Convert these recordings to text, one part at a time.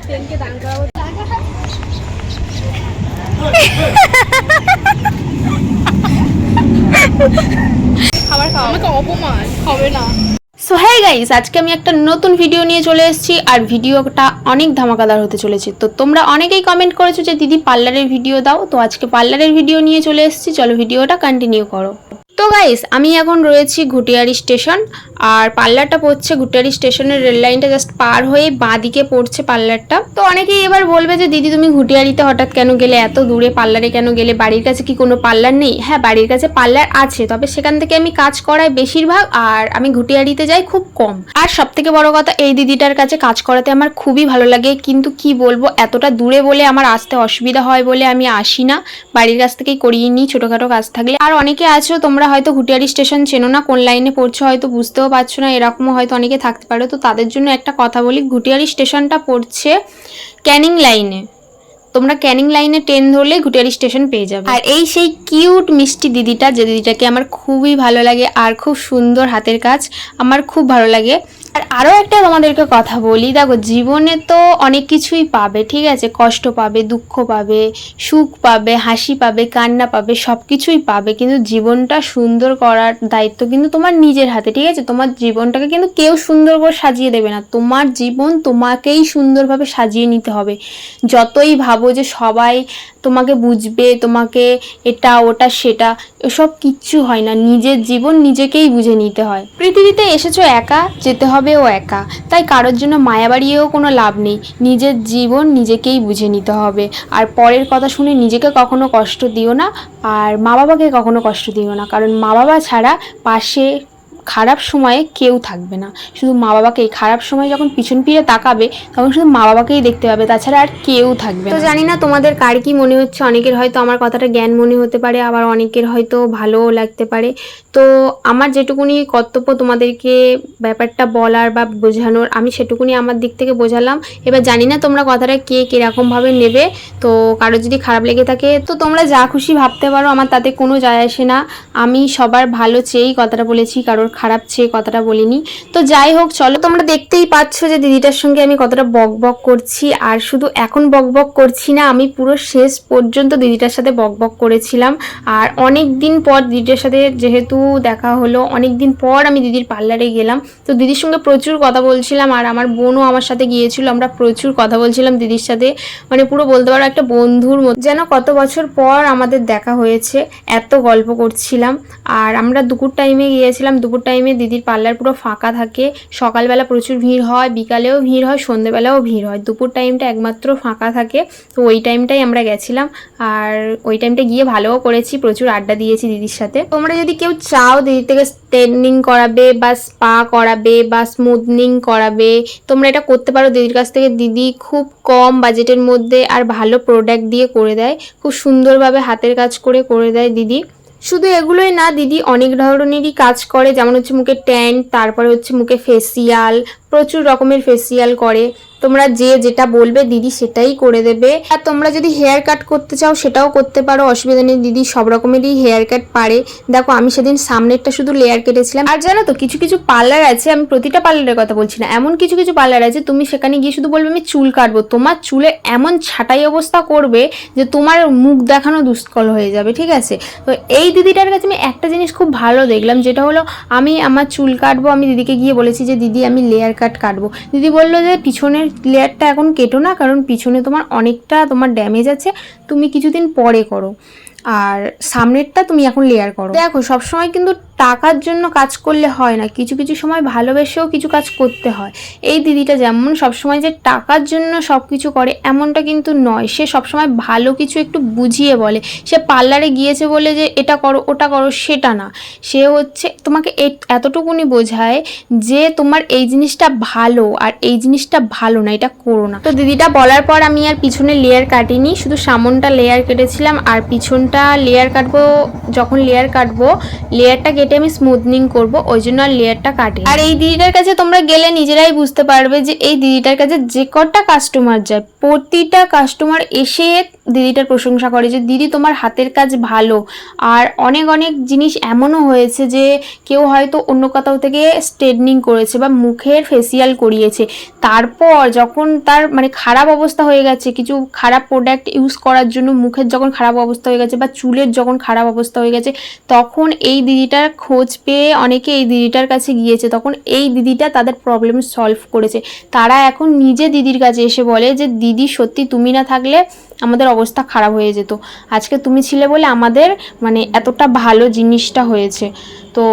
ট্রেনকে দান করাবো। খাবার খাওয়া আমাকে অপমান হবে না। সো হ্যাঁ গাইস, আজকে আমি একটা নতুন ভিডিও নিয়ে চলে এসেছি আর ভিডিওটা অনেক ধামাকাদার হতে চলেছে। তো তোমরা অনেকেই কমেন্ট করেছো যে দিদি পার্লারের ভিডিও দাও, তো আজকে পার্লারের ভিডিও নিয়ে চলে এসেছি। চলো ভিডিওটা কন্টিনিউ করো। তো গাইস, আমি এখন রয়েছি ঘুটিয়ারি স্টেশন আর পার্লারটা পড়ছে ঘুটিয়ারি স্টেশনের রেল লাইনটা জাস্ট পার হয়ে বাঁ দিকে পড়ছে পার্লারটা। তো অনেকেই এবার বলবে যে দিদি তুমি ঘুটিয়ারিতে হঠাৎ কেন গেলে, এত দূরে পার্লারে কেন গেলে, বাড়ির কাছে কি কোনো পার্লার নেই? হ্যাঁ, বাড়ির কাছে পার্লার আছে, তবে সেখান থেকে আমি কাজ করাই বেশিরভাগ, আর আমি ঘুটিয়ারিতে যাই খুব কম। আর সব থেকে বড় কথা, এই দিদিটার কাছে কাজ করাতে আমার খুবই ভালো লাগে, কিন্তু কি বলবো, এতটা দূরে বলে আমার আসতে অসুবিধা হয় বলে আমি আসি না, বাড়ির কাছ থেকেই করিয়ে নিই ছোটোখাটো কাজ থাকলে। আর অনেকে আছো তোমরা হয়তো ঘুটিয়ারি স্টেশন চেনো না, কোন লাইনে পড়ছো হয়তো বুঝতেও পারছো না, এরকমও হয়তো অনেকে থাকতে পারে। তো তাদের জন্য একটা কথা বলি, ঘুটিয়ারি স্টেশনটা পড়ছে ক্যানিং লাইনে। তোমরা ক্যানিং লাইনে ট্রেন ধরলে ঘুটিয়ারি স্টেশন পেয়ে যাবে। আর এই সেই কিউট মিষ্টি দিদিটা, যে দিদিটাকে আমার খুবই ভালো লাগে আর খুব সুন্দর হাতের কাজ, আমার খুব ভালো লাগে। আর আরও একটা তোমাদেরকে কথা বলি, দেখো জীবনে তো অনেক কিছুই পাবে, ঠিক আছে, কষ্ট পাবে, দুঃখ পাবে, সুখ পাবে, হাসি পাবে, কান্না পাবে, সব কিছুই পাবে, কিন্তু জীবনটা সুন্দর করার দায়িত্ব কিন্তু তোমার নিজের হাতে, ঠিক আছে। তোমার জীবনটাকে কিন্তু কেউ সুন্দর করে সাজিয়ে দেবে না, তোমার জীবন তোমাকেই সুন্দরভাবে সাজিয়ে নিতে হবে। যতই ভাবো যে সবাই তোমাকে বুঝবে, তোমাকে এটা ওটা সেটা, এসব কিচ্ছু হয় না, নিজের জীবন নিজেকেই বুঝে নিতে হয়। পৃথিবীতে এসেছো একা, যেতে হবেও একা, তাই কারোর জন্য মায়া বাড়িয়েও কোনো লাভ নেই, নিজের জীবন নিজেকেই বুঝে নিতে হবে। আর পরের কথা শুনে নিজেকে কখনো কষ্ট দিও না, আর মা বাবাকে কখনো কষ্ট দিও না, কারণ মা বাবা ছাড়া পাশে খারাপ সময়ে কেউ থাকবে না, শুধু মা বাবাকেই। খারাপ সময় যখন পিছন ফিরে তাকাবে তখন শুধু মা বাবাকেই দেখতে পাবে, তাছাড়া আর কেউ থাকবে না। তো জানি না তোমাদের কার কি মনে হচ্ছে, অনেকের হয়তো আমার কথাটা জ্ঞান মনে হতে পারে, আবার অনেকের হয়তো ভালোও লাগতে পারে। তো আমার যেটুকুনি কর্তব্য তোমাদেরকে ব্যাপারটা বলার বা বোঝানোর, আমি সেটুকুনি আমার দিক থেকে বোঝালাম। এবার জানি না তোমরা কথাটা কে কীরকমভাবে নেবে, তো কারো যদি খারাপ লেগে থাকে তো তোমরা যা খুশি ভাবতে পারো, আমার তাতে কোনো যায় আসে না। আমি সবার ভালো চেয়েই কথাটা বলেছি, কারোর খারাপ চেয়ে কথাটা বলিনি। তো যাই হোক, চলো, তোমরা দেখতেই পাচ্ছ যে দিদিটার সঙ্গে আমি কতটা বক বক করছি। আর শুধু এখন বক বক করছি না, আমি পুরো শেষ পর্যন্ত দিদিটার সাথে বক বক করেছিলাম। আর অনেক দিন পর দিদিটার সাথে যেহেতু দেখা হলো, অনেক দিন পর আমি দিদির পার্লারে গেলাম, তো দিদির সঙ্গে প্রচুর কথা বলছিলাম। আর আমার বোনও আমার সাথে গিয়েছিল, আমরা প্রচুর কথা বলছিলাম দিদির সাথে, মানে পুরো বলতে পারো একটা বন্ধুর মতো, যেন কত বছর পর আমাদের দেখা হয়েছে, এত গল্প করছিলাম। আর আমরা দুপুর টাইমে গিয়েছিলাম, দুপুর টাইমে দিদির পার্লার পুরো ফাঁকা থাকে, সকালবেলা প্রচুর ভিড় হয়, বিকালেও ভিড় হয়, সন্ধ্যেবেলাও ভিড় হয়, দুপুর টাইমটা একমাত্র ফাঁকা থাকে। তো ওই টাইমটাই আমরা গেছিলাম, আর ওই টাইমটা গিয়ে ভালোও করেছি, প্রচুর আড্ডা দিয়েছি দিদির সাথে। তোমরা যদি কেউ চাও দিদির থেকে স্ট্রেটনিং করাবে বা স্পা করাবে বা স্মুথনিং করাবে, তোমরা এটা করতে পারো দিদির কাছ থেকে। দিদি খুব কম বাজেটের মধ্যে আর ভালো প্রোডাক্ট দিয়ে করে দেয়, খুব সুন্দরভাবে হাতের কাজ করে দেয় দিদি। শুধু এগুলোই না, দিদি অনেক ধরনেরই কাজ করে, যেমন হচ্ছে মুখে ট্যান, তারপরে হচ্ছে মুখে ফেসিয়াল, প্রচুর রকমের ফেসিয়াল করে। তোমরা যে যেটা বলবে দিদি সেটাই করে দেবে। আর তোমরা যদি হেয়ার কাট করতে চাও সেটাও করতে পারো, অসুবিধা নেই, দিদি সব রকমেরই হেয়ার কাট পারে। দেখো আমি সেদিন সামনেরটা শুধু লেয়ার কেটেছিলাম। আর জানো তো কিছু কিছু পার্লার আছে, আমি প্রতিটা পার্লারের কথা বলছি না, এমন কিছু কিছু পার্লার আছে তুমি সেখানে গিয়ে শুধু বলবে আমি চুল কাটবো, তোমার চুলের এমন ছাঁটাই অবস্থা করবে যে তোমার মুখ দেখানো দুষ্কর হয়ে যাবে, ঠিক আছে। তো এই দিদিটার কাছে আমি একটা জিনিস খুব ভালো দেখলাম, যেটা হলো আমি আমার চুল কাটবো, আমি দিদিকে গিয়ে বলেছি যে দিদি আমি লেয়ার কাট কাটবো, দিদি বললো যে পিছনের লেয়ারটা এখন কেটো না, কারণ পিছনে তোমার অনেকটা তোমার ড্যামেজ আছে, তুমি কিছুদিন পরে করো, আর সামনেরটা তুমি এখন লেয়ার করো। দেখো সবসময় কিন্তু টাকার জন্য কাজ করলে হয় না, কিছু কিছু সময় ভালোবেসেও কিছু কাজ করতে হয়। এই দিদিটা যেমন সবসময় যে টাকার জন্য সব কিছু করে এমনটা কিন্তু নয়, সে সবসময় ভালো কিছু একটু বুঝিয়ে বলে। সে পার্লারে গিয়েছে বলে যে এটা করো ওটা করো সেটা না, সে হচ্ছে তোমাকে এতটুকুনি বোঝায় যে তোমার এই জিনিসটা ভালো আর এই জিনিসটা ভালো না, এটা করো না। তো দিদিটা বলার পর আমি আর পিছনে লেয়ার কাটিনি, শুধু সামনটা লেয়ার কেটেছিলাম, আর পিছনটা লেয়ার কাটবো, যখন লেয়ার কাটবো লেয়ারটা কেটে আমি স্মুথনিং করব, ওই জন্য আর লেয়ারটা কাটি। আর এই দিদিটার কাছে তোমরা গেলে নিজেরাই বুঝতে পারবে যে এই দিদিটার কাছে যে কটা কাস্টমার যায়, প্রতিটা কাস্টমার এসে দিদিটার প্রশংসা করে যে দিদি তোমার হাতের কাজ ভালো। আর অনেক অনেক জিনিস এমনও হয়েছে যে কেউ হয়তো অন্য কোথাও থেকে স্ট্রেটনিং করেছে বা মুখের ফেসিয়াল করিয়েছে, তারপর যখন তার মানে খারাপ অবস্থা হয়ে গেছে, কিছু খারাপ প্রোডাক্ট ইউজ করার জন্য মুখের যখন খারাপ অবস্থা হয়ে গেছে বা চুলের যখন খারাপ অবস্থা হয়ে গেছে, তখন এই দিদিটার খোঁজ পেয়ে অনেকে এই দিদিটার কাছে গিয়েছে। তখন এই দিদিটা তাদের প্রবলেম সলভ করেছে। তারা এখন নিজে দিদির কাছে এসে বলে যে দিদি সত্যি তুমি না থাকলে আমাদের অবস্থা খারাপ হয়ে যেত, আজকে তুমি ছিলে বলে আমাদের মানে এতটা ভালো জিনিসটা হয়েছে। তো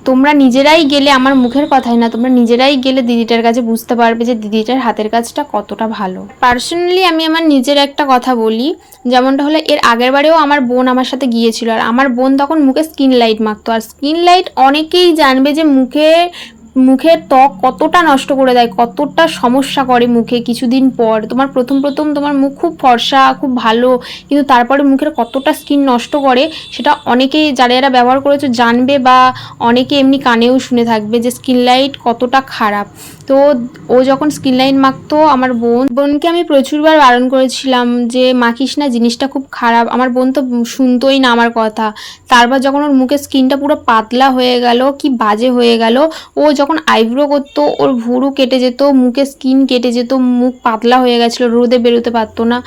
তোমরা নিজেরাই গেলে, আমার মুখের কথাই না, তোমরা নিজেরাই গেলে দিদিটার কাছে বুঝতে পারবে যে দিদিটার হাতের কাজটা কতটা ভালো। পার্সোনালি আমি আমার নিজের একটা কথা বলি, যেমনটা হলো এর আগের বারেও আমার বোন আমার সাথে গিয়েছিল, আর আমার বোন তখন মুখে স্কিন লাইট মাখতো। আর স্কিন লাইট অনেকেই জানবে যে মুখের ত্বক কতটা নষ্ট করে দেয়, কতটা সমস্যা করে মুখে কিছুদিন পর। তোমার প্রথম তোমার মুখ খুব ফর্সা, খুব ভালো, কিন্তু তারপরে মুখের কতটা স্কিন নষ্ট করে সেটা অনেকেই যারা ব্যবহার করেছে জানবে, বা অনেকে এমনি কানেও শুনে থাকবে যে স্কিন লাইট কতটা খারাপ। তো ও যখন স্কিন লাইট মাখতো, আমার বোনকে আমি প্রচুরবার বারণ করেছিলাম যে মাখিস না, জিনিসটা খুব খারাপ। আমার বোন তো শুনতোই না আমার কথা। তারপর যখন ওর মুখের স্কিনটা পুরো পাতলা হয়ে গেল, কি বাজে হয়ে গেল, ও যখন আইব্রো করতো ওর ভুরু কেটে যেত, মুখে স্কিন কেটে যেত, মুখ পাতলা হয়ে গেছিলো, রোদে বেরোতে পারতো না।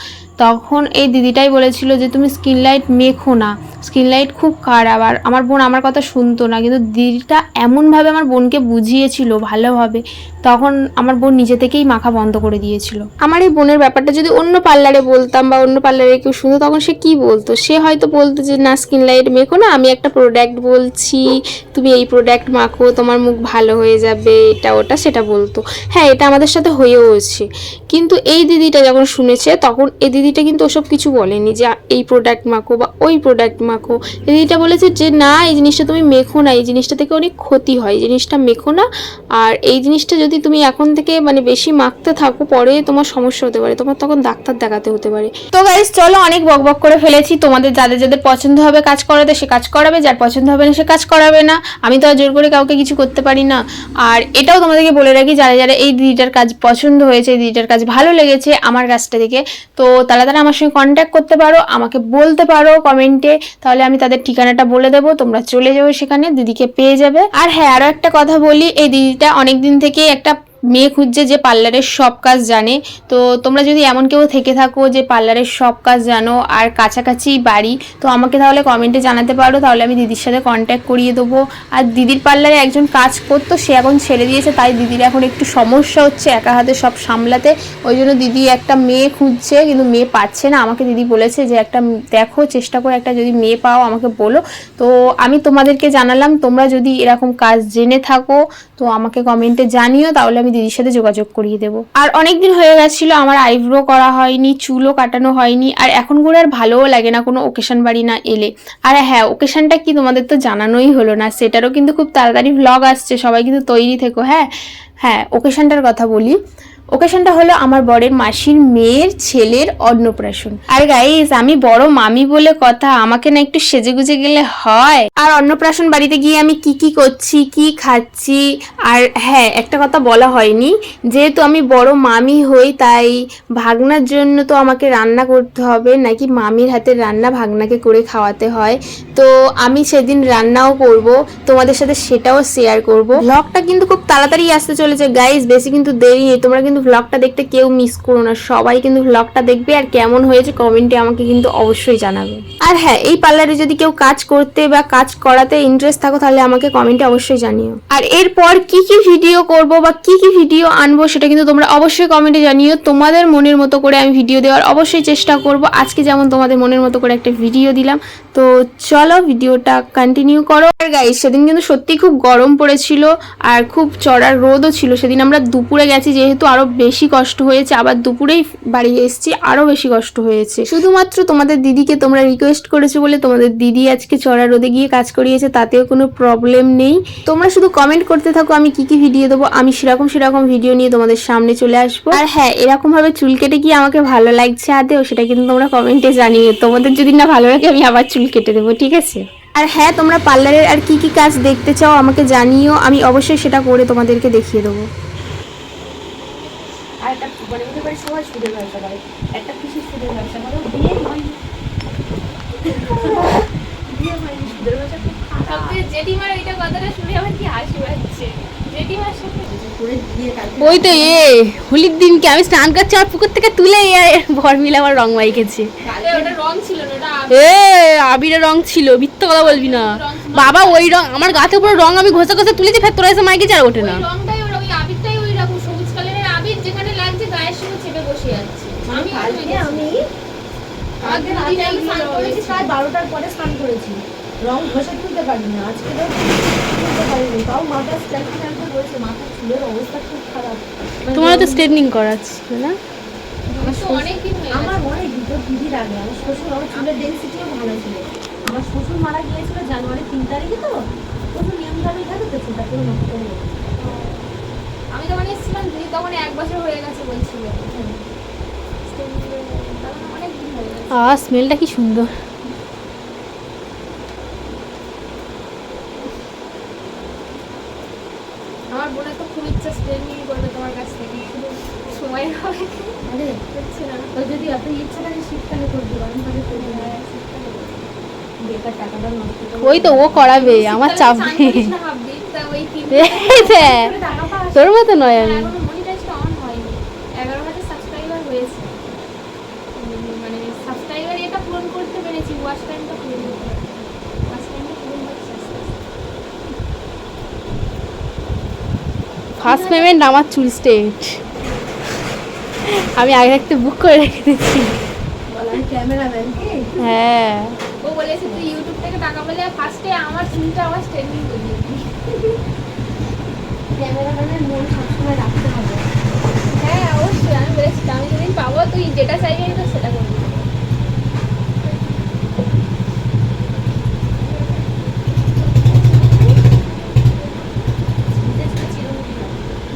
তখন এই দিদিটাই বলেছিল যে তুমি স্কিন লাইট মেখো না, স্কিন লাইট খুব খারাপ। আর আমার বোন আমার কথা শুনতো না, কিন্তু দিদিটা এমনভাবে আমার বোনকে বুঝিয়েছিল ভালোভাবে, তখন আমার বোন নিজে থেকেই মাখা বন্ধ করে দিয়েছিল। আমার এই বোনের ব্যাপারটা যদি অন্য পার্লারে বলতাম বা অন্য পার্লারে কেউ শুনতো, তখন সে কি বলতো? সে হয়তো বলতো যে না স্কিন লাইট মেখো না, আমি একটা প্রোডাক্ট বলছি, তুমি এই প্রোডাক্ট মাখো, তোমার মুখ ভালো হয়ে যাবে, এটা ওটা সেটা বলতো। হ্যাঁ, এটা আমাদের সাথে হয়েওছে। কিন্তু এই দিদিটা যখন শুনেছে, তখন এই দিদিটা কিন্তু ওসব কিছু বলেনি যে এই প্রোডাক্ট মাখো বা ওই প্রোডাক্ট মাখো। এই দিদিটা বলেছে যে না, এই জিনিসটা তুমি মেখো না, এই জিনিসটা থেকে অনেক ক্ষতি হয়, এই জিনিসটা মেখো না। আর এই জিনিসটা যদি তুমি এখন থেকে মানে বেশি মাখতে থাকো, পরে তোমার সমস্যা হতে পারে, তোমার তখন ডাক্তার দেখাতে হতে পারে। তো গাইস চলো, অনেক বকবক করে ফেলেছি। তোমাদের যাদের পছন্দ হবে কাজ করাতে সে কাজ করাবে, যার পছন্দ হবে না সে কাজ করাবে না। আমি তো আর জোর করে কাউকে কিছু করতে পারি না। আর এটাও তোমাদেরকে বলে রাখি, যারা এই দিদিটার কাজ পছন্দ হয়েছে, এই দিদিটার কাজ ভালো লেগেছে আমার কাজটা থেকে, তো তারা আমার সঙ্গে কন্ট্যাক্ট করতে পারো, আমাকে বলতে পারো কমেন্টে, তাহলে আমি তাদের ঠিকানাটা বলে দেবো, তোমরা চলে যাবে সেখানে, দিদিকে পেয়ে যাবে। আর হ্যাঁ, আরও একটা কথা বলি, এই দিদিটা অনেকদিন থেকে একটা মেয়ে খুঁজছে যে পার্লারের সব কাজ জানে। তো তোমরা যদি এমন কেউ থেকে থাকো যে পার্লারের সব কাজ জানো আর কাছাকাছি বাড়ি, তো আমাকে তাহলে কমেন্টে জানাতে পারো, তাহলে আমি দিদির সাথে কন্ট্যাক্ট করিয়ে দেবো। আর দিদির পার্লারে একজন কাজ করতো, সে এখন ছেড়ে দিয়েছে, তাই দিদির এখন একটু সমস্যা হচ্ছে একা হাতে সব সামলাতে। ওই জন্য দিদি একটা মেয়ে খুঁজছে, কিন্তু মেয়ে পাচ্ছে না। আমাকে দিদি বলেছে যে একটা দেখো, চেষ্টা করে একটা যদি মেয়ে পাও আমাকে বলো। তো আমি তোমাদেরকে জানালাম, তোমরা যদি এরকম কাজ জেনে থাকো তো আমাকে কমেন্টে জানিও, তাহলে আমি দিদির সাথে যোগাযোগ করিয়ে দেবো। আর অনেকদিন হয়ে গেছিলো আমার আইব্রো করা হয়নি, চুলও কাটানো হয়নি, আর এখন করে আর ভালোও লাগে না কোনো ওকেশন বাড়ি না এলে। আর হ্যাঁ, ওকেশনটা কি তোমাদের তো জানানোই হলো না, সেটারও কিন্তু খুব তাড়াতাড়ি ভ্লগ আসছে, সবাই কিন্তু তৈরি থেকো। হ্যাঁ, ওকেশনটার কথা বলি। ওকেশনটা হলো আমার বরের মাসির মেয়ের ছেলের অন্নপ্রাশন। আর গাইস, আমি বড় মামি বলে কথা, আমাকে না একটু সেজেগুজে গেলে হয়? আর অন্নপ্রাশন বাড়িতে গিয়ে আমি কি কি করছি, কি খাচ্ছি, আর হ্যাঁ, একটা কথা বলা হয়নি, যেহেতু আমি বড় মামি হই, তাই ভাগনার জন্য তো আমাকে রান্না করতে হবে, নাকি মামির হাতের রান্না ভাগনাকে করে খাওয়াতে হয়। তো আমি সেদিন রান্নাও করব, তোমাদের সাথে সেটাও শেয়ার করব। ব্লগটা কিন্তু খুব তাড়াতাড়ি আসতে চলেছে গাইস, বেশি কিন্তু দেরি নেই। তোমরা কিন্তু ব্লগটা দেখতে কেউ মিস করো না, সবাই কিন্তু ব্লগটা দেখবে, আর কেমন হয়েছে কমেন্টে আমাকে কিন্তু অবশ্যই জানাবে। আর হ্যাঁ, এই পার্লারে যদি কেউ কাজ করতে বা কাজ করাতে ইন্টারেস্ট থাকো, তাহলে আমাকে কমেন্টে অবশ্যই জানিও। আর এরপর কি কি ভিডিও করব বা কি কি ভিডিও আনবো, সেটা কিন্তু তোমরা অবশ্যই কমেন্টে জানিও। তোমাদের মনের মতো করে আমি ভিডিও দেওয়ার অবশ্যই চেষ্টা করব। আজকে যেমন তোমাদের মনের মতো করে একটা ভিডিও দিলাম, তো চলো ভিডিওটা কন্টিনিউ করো। আর গাইস, সেদিন কিন্তু সত্যি খুব গরম পড়েছিল, আর খুব চড়ার রোদও ছিল। সেদিন আমরা দুপুরে গেছি, যেহেতু আরো বেশি কষ্ট হয়েছে, আবার দুপুরেই বাড়ি এসেছি, আরো বেশি কষ্ট হয়েছে। শুধুমাত্র তোমাদের দিদিকে তোমরা রিকোয়েস্ট করেছো বলে তোমাদের দিদি আজকে চড়া রোদে গিয়ে কাজ করিয়েছে, তাতেও কোনো প্রবলেম নেই। তোমরা শুধু কমেন্ট করতে থাকো আমি কি কি ভিডিও দেবো, আমি সেরকম ভিডিও নিয়ে তোমাদের সামনে চলে আসবো। আর হ্যাঁ, এরকম ভাবে চুল কেটে কি আমাকে ভালো লাগছে আদেও, সেটা কিন্তু তোমরা কমেন্টে জানিও। তোমাদের যদি না ভালো লাগে, আমি আবার চুল কেটে দেবো, ঠিক আছে? আর হ্যাঁ, তোমরা পার্লারের আর কি কি কাজ দেখতে চাও আমাকে জানিও, আমি অবশ্যই সেটা করে তোমাদেরকে দেখিয়ে দেবো। আর একটা মানে ওদের বাড়ি সবাই সুদের ব্যবসা করে, একটা পিসি সুদের ব্যবসা করে, বিয়ে হয়নি বিয়ে হয়নি সুদের ব্যবসা খুব খারাপ। জেঠিমার এইটা কথাটা শুনে আমার কি হাসি পাচ্ছে। জেঠিমার সাথে করে দিয়ে কালকে ওই তো হোলির দিনকে আমি স্নান করছি, আমার পুকুর থেকে তুলে ভর মিলে আমার রং মাইকেছে। ওটা রং ছিল না, ওটা আবিরের রং ছিল, মিথ্যে কথা বলবি না বাবা। ওই রং আমার গাতে উপরে রং আমি ঘষে ঘষে তুলেছি, ফের তোরা এসে মাইকেছে আর ওঠে না। রংটাই ওই আবিরটাই ওই রকম সবুজ কালারের আবির, যেখানে লাগছে গায়ের সঙ্গে চেপে বসে যাচ্ছে। আমি কালকে আমি আগে রাতে আমি স্নান করেছি, প্রায় 12টার পরে স্নান করেছি, রং ঘষে তুলতে পারিনি, আজকে তো তুলতে পারিনি, তাও মাথা স্ট্রেটনিং করেছে, মাথার চুলের অবস্থা খুব খারাপ। তোমার তো স্ট্রেটনিং করাচ্ছি না? অনেকদিন হয়ে আমার অনেক দুটো দিদির আগে আমার শ্বশুর, আমার চুলের ডেন্সিটিও ভালো ছিল। আমার শ্বশুর মারা গিয়েছিল জানুয়ারি 3 তারিখে, তো প্রথম নিয়মভাবে থাকে তো সেটা পুরো নষ্ট হয়ে গেছে। আমি যখন এসেছিলাম দিদি তখন 1 বছর হয়ে গেছে বলছিল। অনেকদিন হয়ে গেছে। স্মেলটা কি সুন্দর। আমার বোনের তো খুব ইচ্ছা স্ট্রেটনিং করবে তোমার কাছ থেকে, শুধু সময় হবে আরে হচ্ছে না। তো যদি এত ইচ্ছা থাকে শীতকালে করতে পারেন, তাহলে করতে হয়, বেকার টাকাটা নষ্ট করে ওই তো ও করাবে, আমার চাপ চান নেই। করিস না ভাববি, তা ওই তিন টাকা পাস। তোর মতো নয় আমি। এখনো মনিটাইজটা অন হয়নি। 11,000 সাবস্ক্রাইবার হয়েছে। মানে সাবস্ক্রাইবার এটা পূরণ করতে পেরেছি, ওয়াচ টাইমটা পূরণ করতে পারি। ওয়াচ টাইমটা পূরণ হচ্ছে আস্তে আস্তে। ফার্স্ট পেমেন্ট আমার চুল স্ট্রেট, আমি আগে থাকতে বুক করে রেখে দিচ্ছি। বলেন ক্যামেরাম্যান কি হ্যাঁ ও বলেছে তুই ইউটিউব থেকে টাকা পেলে ফার্স্টে আমার চুলটা আবার স্ট্রেটনিং করিয়ে দিবি। ক্যামেরাম্যানের মন সবসময় রাখতে হবে। হ্যাঁ অবশ্যই, আমি বলেছি আমি যেদিন পাবো তুই যেটা চাইবি আমি তো সেটা করবি।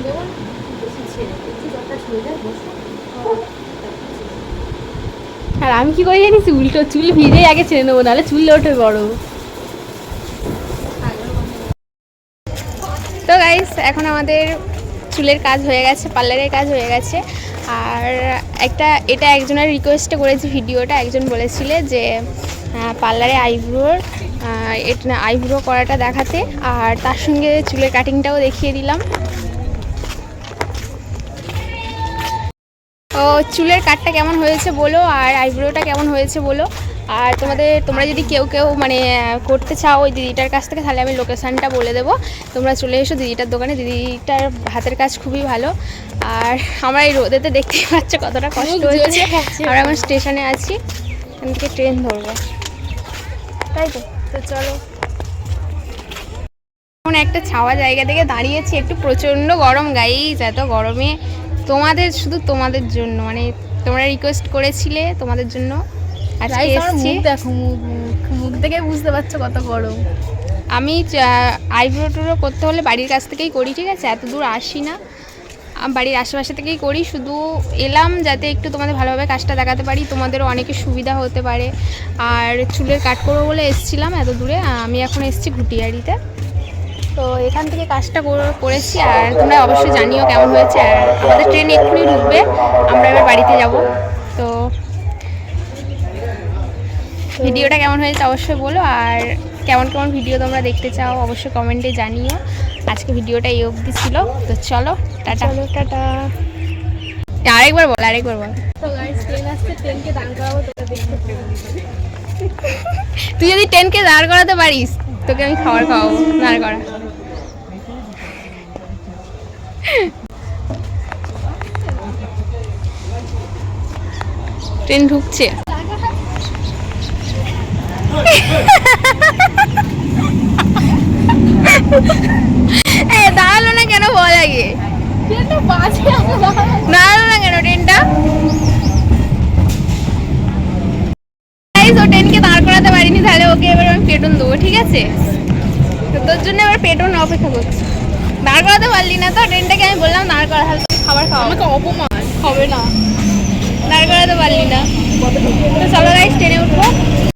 যেমন আর আমি কি করে জানিস, উল্টো চুল ভিজে আগে ছেড়ে নেবো, নাহলে চুল ওঠে বড়। তো গাইস এখন আমাদের চুলের কাজ হয়ে গেছে, পার্লারের কাজ হয়ে গেছে। আর এটা একজনের রিকোয়েস্টে করেছি ভিডিওটা। একজন বলেছিলে যে পার্লারে আইব্রো করাটা দেখাতে, আর তার সঙ্গে চুলের কাটিংটাও দেখিয়ে দিলাম। তো চুলের কাটটা কেমন হয়েছে বলো, আর আইব্রোটা কেমন হয়েছে বলো। আর তোমরা যদি কেউ মানে করতে চাও ওই দিদিটার কাছ থেকে, তাহলে আমি লোকেশানটা বলে দেবো, তোমরা চলে এসো দিদিটার দোকানে। দিদিটার হাতের কাজ খুবই ভালো। আর আমরা এই রোদেতে দেখতেই পাচ্ছ কতটা কষ্ট হচ্ছে। আমরা এখন স্টেশনে আছি, এখান থেকে ট্রেন ধরবো, তাই তো। তো চলো, এখন একটা ছাওয়া জায়গা থেকে দাঁড়িয়েছি, একটু প্রচণ্ড গরম গাইস। এত গরমে শুধু তোমাদের জন্য, মানে তোমরা রিকোয়েস্ট করেছিলে, তোমাদের জন্য আজকে এসেছি। দেখো মুখ দেখে বুঝতে পারছো কত গরম। আমি আইব্রো টুরো করতে হলে বাড়ির কাছ থেকেই করি, ঠিক আছে, এত দূর আসি না, বাড়ির আশেপাশে থেকেই করি। শুধু এলাম যাতে একটু তোমাদের ভালোভাবে কাজটা দেখাতে পারি, তোমাদেরও অনেকের সুবিধা হতে পারে। আর চুলের কাট করবো বলে এসেছিলাম এত দূরে। আমি এখন এসেছি ঘুটিয়ারিতে, তো এখান থেকে কাজটা করেছি। আর তোমরা অবশ্যই জানিও কেমন হয়েছে। আর আমাদের ট্রেন এক্ষুনি ঢুকবে, আমরা এবার বাড়িতে যাব। তো ভিডিওটা কেমন হয়েছে অবশ্যই বলো, আর কেমন কেমন ভিডিও তোমরা দেখতে চাও অবশ্যই কমেন্টে জানিও। আজকে ভিডিওটা এই অবধি ছিল, তো চলো টাটা। টাটা, আরেকবার বল। তো গাইস ট্রেন আসছে, ট্রেনকে দাঁড় করাবো, তোকে দেখতে। তুই যদি ট্রেনকে দাঁড় করাতে পারিস তোকে আমি খাবার খাওয়াবো, দাঁড় করা। ট্রেন ঢুকছে। দাঁড়ালো না কেন বল আগে, দাঁড়ালো না কেন ট্রেনটা? ও ট্রেনকে দাঁড় করাতে পারিনি, তাহলে ওকে এবার আমি পেটন দেবো, ঠিক আছে? তো তোর জন্য এবার পেটন অপেক্ষা করছি। দাঁড় করাতে পারলি না তো ট্রেনটাকে, আমি বললাম দাঁড় করা, তাহলে খাবার খাওয়া। আমাকে অপমান হবে না, দাঁড় করাতে পারলি না। তো চলো গাইস ট্রেনে উঠবো।